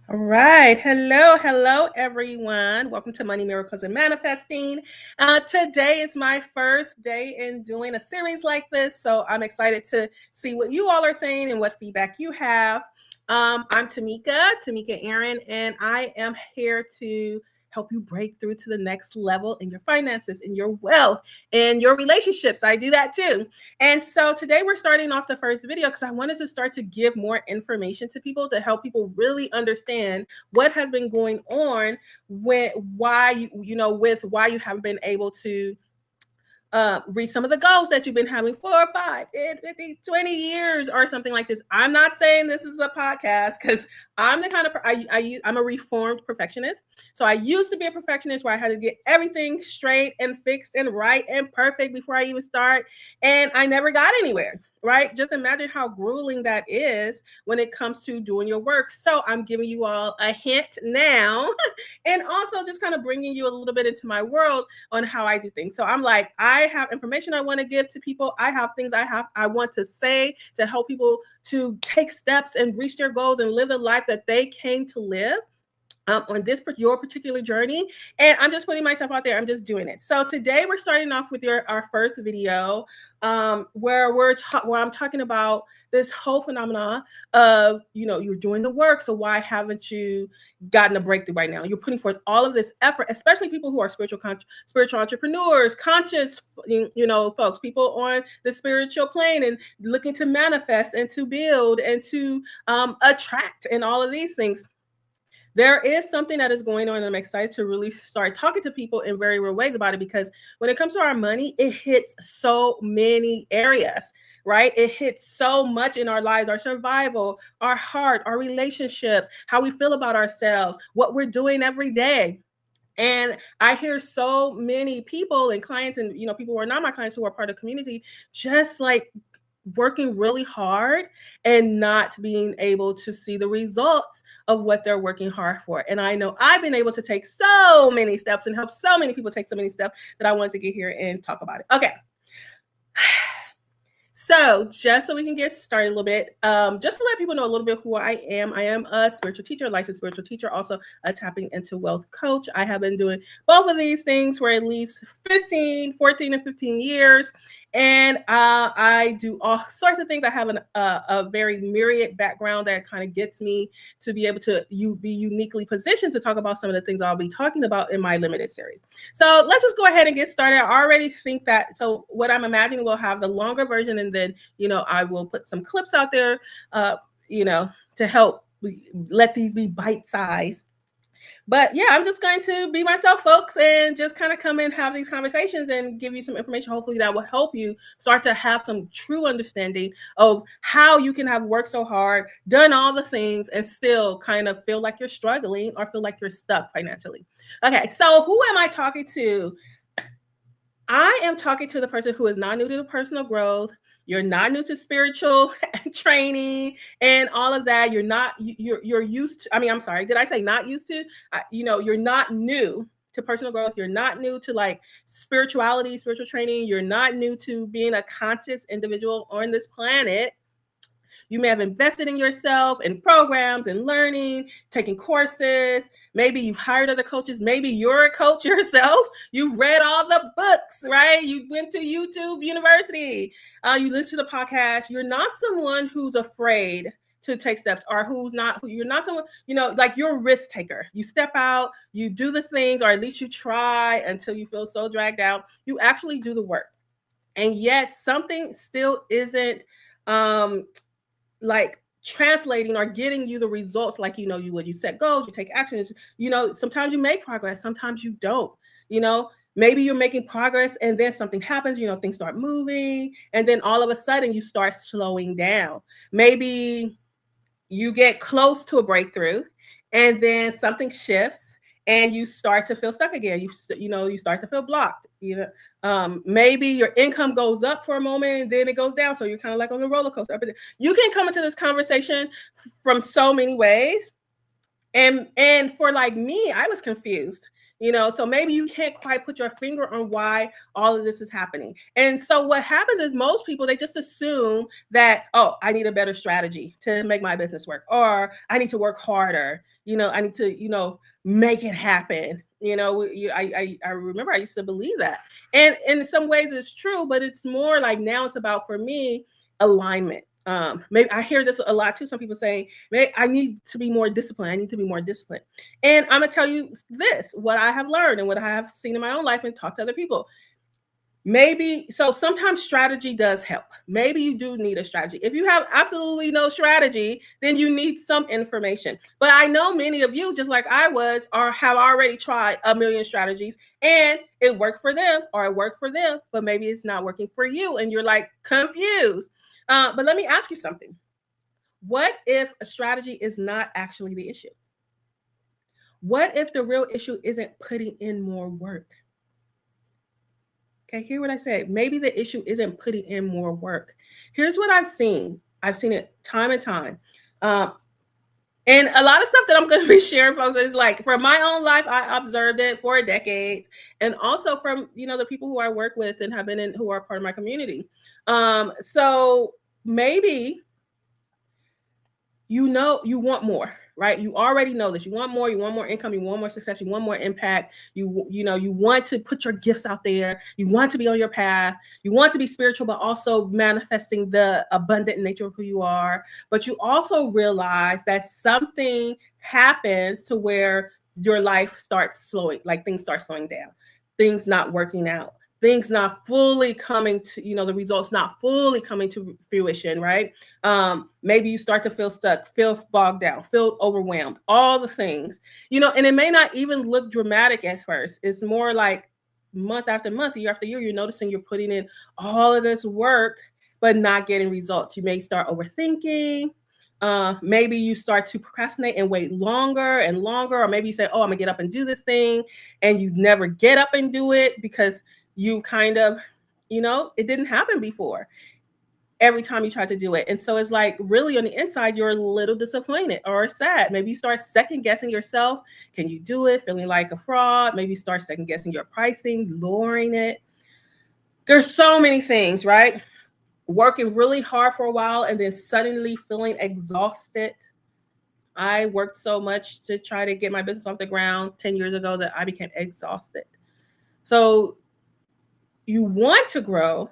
All right. Hello, everyone. Welcome to Money Miracles and Manifesting. Today is my first day in doing a series like this, so I'm excited to see what you all are saying and what feedback you have. I'm Tamika Aaron, and I am here to help you break through to the next level in your finances, in your wealth, and your relationships. I do that too. And so today we're starting off the first video because I wanted to start to give more information to people to help people really understand what has been going on with why you haven't been able to reach some of the goals that you've been having 4, 5, 10, 50, 20 years or something like this. I'm not saying this is a podcast because I'm the kind of I'm a reformed perfectionist. So I used to be a perfectionist where I had to get everything straight and fixed and right and perfect before I even start, and I never got anywhere. Right? Just imagine how grueling that is when it comes to doing your work. So I'm giving you all a hint now, and also just kind of bringing you a little bit into my world on how I do things. So I'm like, I have information I want to give to people. I have things I want to say to help people to take steps and reach their goals and live the life that they came to live. On this your particular journey, and I'm just putting myself out there. I'm just doing it. So today we're starting off with our first video, where where I'm talking about this whole phenomena of you're doing the work. So why haven't you gotten a breakthrough right now? You're putting forth all of this effort, especially people who are spiritual entrepreneurs, conscious folks, people on the spiritual plane and looking to manifest and to build and to attract and all of these things. There is something that is going on, and I'm excited to really start talking to people in very real ways about it, because when it comes to our money, it hits so many areas, right? It hits so much in our lives, our survival, our heart, our relationships, how we feel about ourselves, what we're doing every day. And I hear so many people and clients and people who are not my clients, who are part of the community, just like working really hard and not being able to see the results of what they're working hard for. And I know I've been able to take so many steps and help so many people take so many steps that I wanted to get here and talk about it. Okay. So just so we can get started a little bit, just to let people know a little bit who I am a spiritual teacher, licensed spiritual teacher, also a tapping into wealth coach. I have been doing both of these things for at least 14 and 15 years. And I do all sorts of things. I have a very myriad background that kind of gets me to be able to be uniquely positioned to talk about some of the things I'll be talking about in my limited series. So let's just go ahead and get started. I already think that, so what I'm imagining, we'll have the longer version, and then, I will put some clips out there, to help let these be bite-sized. But yeah, I'm just going to be myself, folks, and just kind of come and have these conversations and give you some information, hopefully, that will help you start to have some true understanding of how you can have worked so hard, done all the things, and still kind of feel like you're struggling or feel like you're stuck financially. Okay, so who am I talking to? I am talking to the person who is not new to the personal growth. You're not new to spiritual training and all of that. You're used to, I'm sorry, did I say not used to? You're not new to personal growth. You're not new to like spirituality, spiritual training. You're not new to being a conscious individual on this planet. You may have invested in yourself and programs and learning, taking courses. Maybe you've hired other coaches. Maybe you're a coach yourself. You've read all the books, right? You went to YouTube University. You listen to the podcast. You're not someone who's afraid to take steps, or you're not someone, like you're a risk taker. You step out, you do the things, or at least you try until you feel so dragged out. You actually do the work. And yet something still isn't like translating or getting you the results like you would. You set goals, you take actions, sometimes you make progress, sometimes you don't. Maybe you're making progress and then something happens, things start moving, and then all of a sudden you start slowing down. Maybe you get close to a breakthrough and then something shifts and you start to feel stuck again. You start to feel blocked. Maybe your income goes up for a moment and then it goes down. So you're kind of like on a roller coaster. You can come into this conversation from so many ways. And for like me, I was confused. So maybe you can't quite put your finger on why all of this is happening. And so what happens is most people, they just assume that, oh, I need a better strategy to make my business work, or I need to work harder. I need to, make it happen. I remember I used to believe that. And in some ways it's true, but it's more like now it's about, for me, alignment. Maybe I hear this a lot too. Some people saying, I need to be more disciplined. I need to be more disciplined. And I'm gonna tell you this, what I have learned and what I have seen in my own life and talked to other people. So sometimes strategy does help. Maybe you do need a strategy. If you have absolutely no strategy, then you need some information. But I know many of you, just like I was, have already tried a million strategies and it worked for them, or it worked for them, but maybe it's not working for you and you're like confused. But let me ask you something. What if a strategy is not actually the issue? What if the real issue isn't putting in more work? Okay, hear what I said. Maybe the issue isn't putting in more work. Here's what I've seen. I've seen it time and time. And a lot of stuff that I'm going to be sharing, folks, is like from my own life. I observed it for decades, and also from the people who I work with and have been in, who are part of my community. So maybe you want more, right? You already know this. You want more income, you want more success, you want more impact. You want to put your gifts out there. You want to be on your path. You want to be spiritual, but also manifesting the abundant nature of who you are. But you also realize that something happens to where your life starts slowing, like things start slowing down, things not working out, things not fully coming to, the results not fully coming to fruition, right? Maybe you start to feel stuck, feel bogged down, feel overwhelmed, all the things, and it may not even look dramatic at first. It's more like month after month, year after year, you're noticing you're putting in all of this work, but not getting results. You may start overthinking. Maybe you start to procrastinate and wait longer and longer, or maybe you say, oh, I'm gonna get up and do this thing, and you never get up and do it because you kind of, it didn't happen before every time you try to do it. And so it's like really on the inside, you're a little disappointed or sad. Maybe you start second guessing yourself. Can you do it? Feeling like a fraud. Maybe you start second guessing your pricing, lowering it. There's so many things, right? Working really hard for a while and then suddenly feeling exhausted. I worked so much to try to get my business off the ground 10 years ago that I became exhausted. So you want to grow,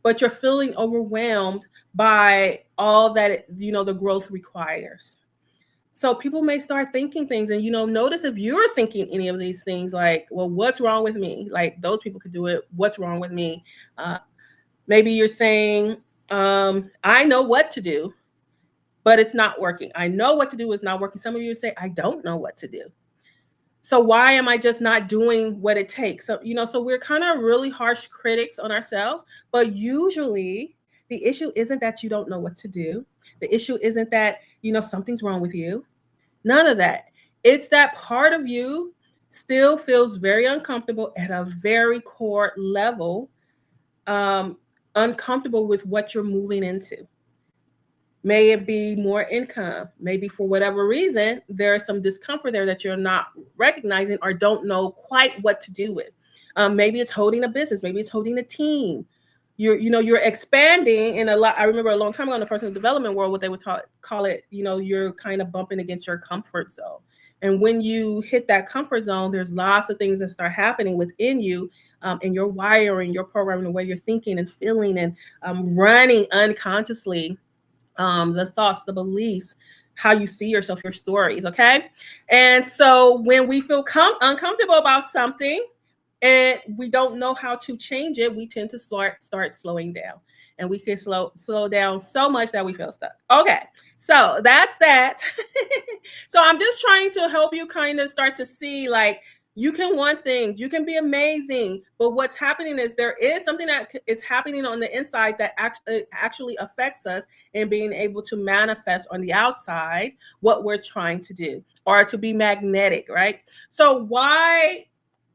but you're feeling overwhelmed by all that, the growth requires. So people may start thinking things and, notice if you're thinking any of these things like, well, what's wrong with me? Like those people could do it. What's wrong with me? Maybe you're saying, I know what to do, but it's not working. I know what to do is not working. Some of you say, I don't know what to do. So why am I just not doing what it takes? So, so we're kind of really harsh critics on ourselves, but usually the issue isn't that you don't know what to do. The issue isn't that, something's wrong with you. None of that. It's that part of you still feels very uncomfortable at a very core level, uncomfortable with what you're moving into. May it be more income. Maybe for whatever reason, there is some discomfort there that you're not recognizing or don't know quite what to do with. Maybe it's holding a business. Maybe it's holding a team. You're expanding in a lot. I remember a long time ago in the personal development world, what they would call it, you're kind of bumping against your comfort zone. And when you hit that comfort zone, there's lots of things that start happening within you, in your wiring, your programming, the way you're thinking and feeling and running unconsciously. The thoughts, the beliefs, how you see yourself, your stories, okay? And so when we feel uncomfortable about something and we don't know how to change it, we tend to start slowing down. And we can slow down so much that we feel stuck. Okay, so that's that. So I'm just trying to help you kind of start to see, like, you can want things, you can be amazing, but what's happening is there is something that is happening on the inside that actually affects us in being able to manifest on the outside what we're trying to do, or to be magnetic, right? So why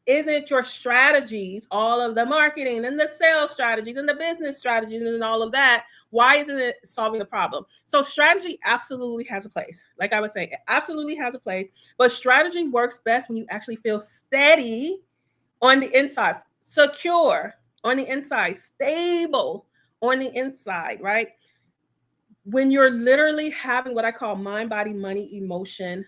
isn't your strategies, all of the marketing and the sales strategies and the business strategies and all of that, why isn't it solving the problem? So strategy absolutely has a place. Like I was saying, it absolutely has a place, but strategy works best when you actually feel steady on the inside, secure on the inside, stable on the inside, right? When you're literally having what I call mind, body, money, emotion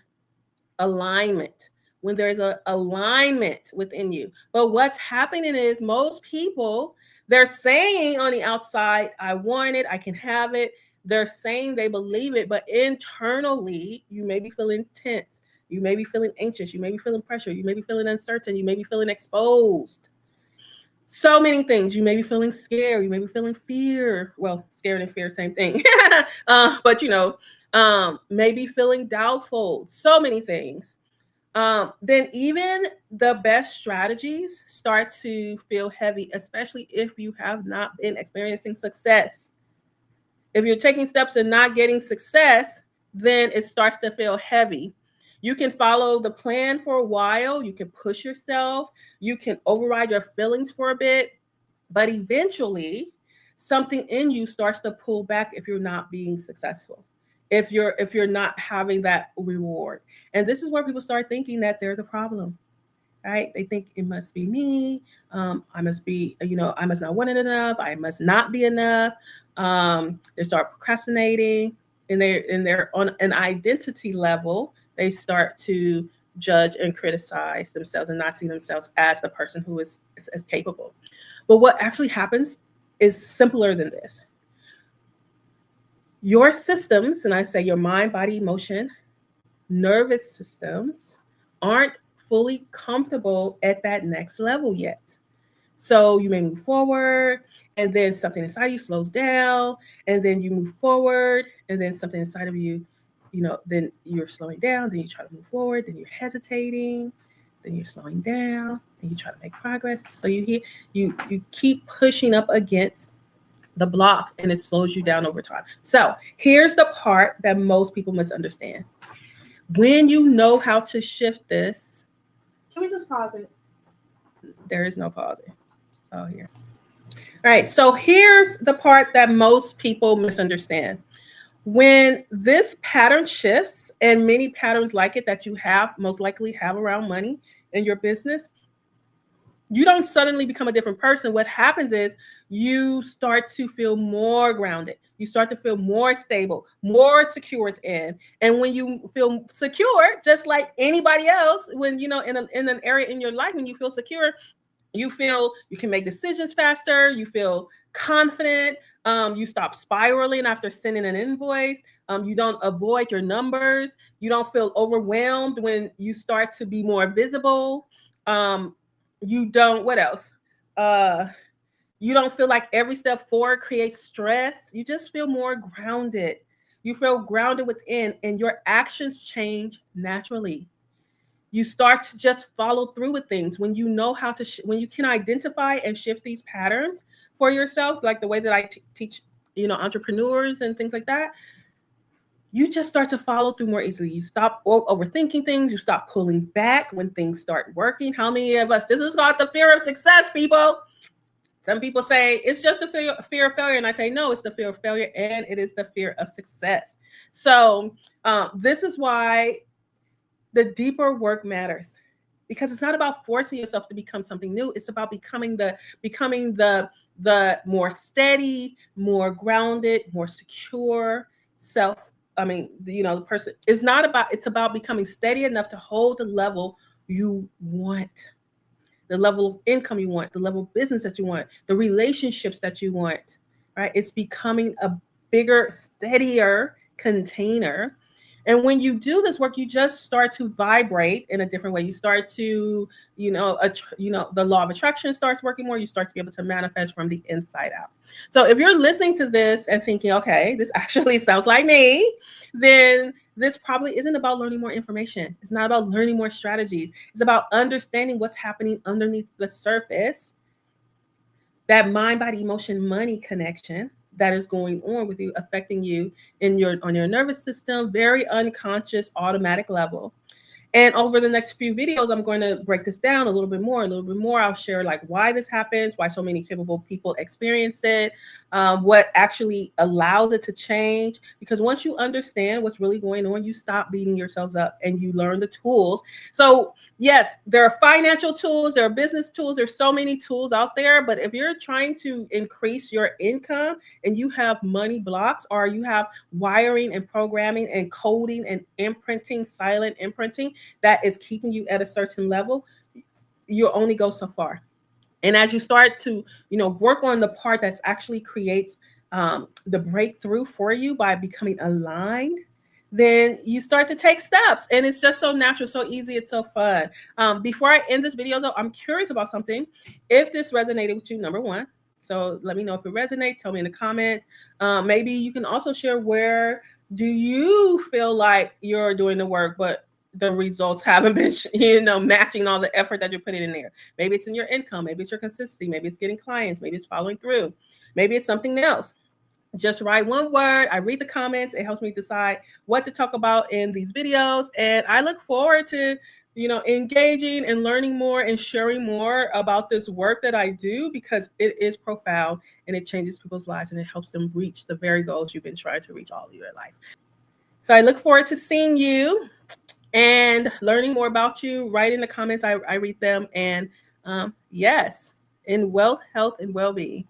alignment, when there's a alignment within you. But what's happening is most people, they're saying on the outside, I want it, I can have it. They're saying they believe it, but internally, you may be feeling tense. You may be feeling anxious. You may be feeling pressure. You may be feeling uncertain. You may be feeling exposed. So many things. You may be feeling scared. You may be feeling fear. Well, scared and fear, same thing. But maybe feeling doubtful. So many things. Then even the best strategies start to feel heavy, especially if you have not been experiencing success. If you're taking steps and not getting success, then it starts to feel heavy. You can follow the plan for a while, you can push yourself, you can override your feelings for a bit, but eventually something in you starts to pull back if you're not being successful. If you're not having that reward. And this is where people start thinking that they're the problem. Right? They think it must be me. I must be, I must not want it enough. I must not be enough. They start procrastinating, and they're on an identity level. They start to judge and criticize themselves and not see themselves as the person who is capable. But what actually happens is simpler than this. Your systems, and I say your mind, body, emotion, nervous systems, aren't fully comfortable at that next level yet. So you may move forward, and then something inside you slows down, and then you move forward, and then something inside of you, then you're slowing down, then you try to move forward, then you're hesitating, then you're slowing down, and you try to make progress. So you keep pushing up against the blocks, and it slows you down over time. So here's the part that most people misunderstand. When you know how to shift this, can we just pause it? There is no pausing. Oh, here. All right. So here's the part that most people misunderstand. When this pattern shifts, and many patterns like it that you have most likely have around money in your business, you don't suddenly become a different person. What happens is you start to feel more grounded. You start to feel more stable, more secure within. And when you feel secure, just like anybody else, when, in an area in your life, when you feel secure, you feel you can make decisions faster. You feel confident. You stop spiraling after sending an invoice. You don't avoid your numbers. You don't feel overwhelmed when you start to be more visible. You don't, what else? You don't feel like every step forward creates stress. You just feel more grounded. You feel grounded within, and your actions change naturally. You start to just follow through with things when you know how to, when you can identify and shift these patterns for yourself, like the way that I teach, entrepreneurs and things like that. You just start to follow through more easily. You stop overthinking things. You stop pulling back when things start working. How many of us, this is called the fear of success, people. Some people say it's just the fear of failure. And I say, no, it's the fear of failure, and it is the fear of success. So this is why the deeper work matters, because it's not about forcing yourself to become something new. It's about becoming the more steady, more grounded, more secure self. The person is not about, it's about becoming steady enough to hold the level you want, the level of income you want, the level of business that you want, the relationships that you want, right? It's becoming a bigger, steadier container. And when you do this work, you just start to vibrate in a different way. You start to, the law of attraction starts working more. You start to be able to manifest from the inside out. So if you're listening to this and thinking, okay, this actually sounds like me, then this probably isn't about learning more information. It's not about learning more strategies. It's about understanding what's happening underneath the surface, that mind, body, emotion, money connection that is going on with you, affecting you on your nervous system, very unconscious, automatic level. And over the next few videos, I'm going to break this down a little bit more. I'll share like why this happens, why so many capable people experience it, what actually allows it to change. Because once you understand what's really going on, you stop beating yourselves up and you learn the tools. So yes, there are financial tools, there are business tools, there's so many tools out there. But if you're trying to increase your income and you have money blocks, or you have wiring and programming and coding and imprinting, silent imprinting, that is keeping you at a certain level, you'll only go so far. And as you start to, work on the part that's actually creates the breakthrough for you by becoming aligned, then you start to take steps. And it's just so natural, so easy, it's so fun. Before I end this video, though, I'm curious about something. If this resonated with you, number one, so let me know if it resonates. Tell me in the comments. Maybe you can also share, where do you feel like you're doing the work, but the results haven't been, matching all the effort that you're putting in there. Maybe it's in your income, maybe it's your consistency, maybe it's getting clients, maybe it's following through, maybe it's something else. Just write one word. I read the comments. It helps me decide what to talk about in these videos. And I look forward to, engaging and learning more and sharing more about this work that I do, because it is profound and it changes people's lives and it helps them reach the very goals you've been trying to reach all of your life. So I look forward to seeing you and learning more about you. Write in the comments. I read them. And yes, in wealth, health, and well-being.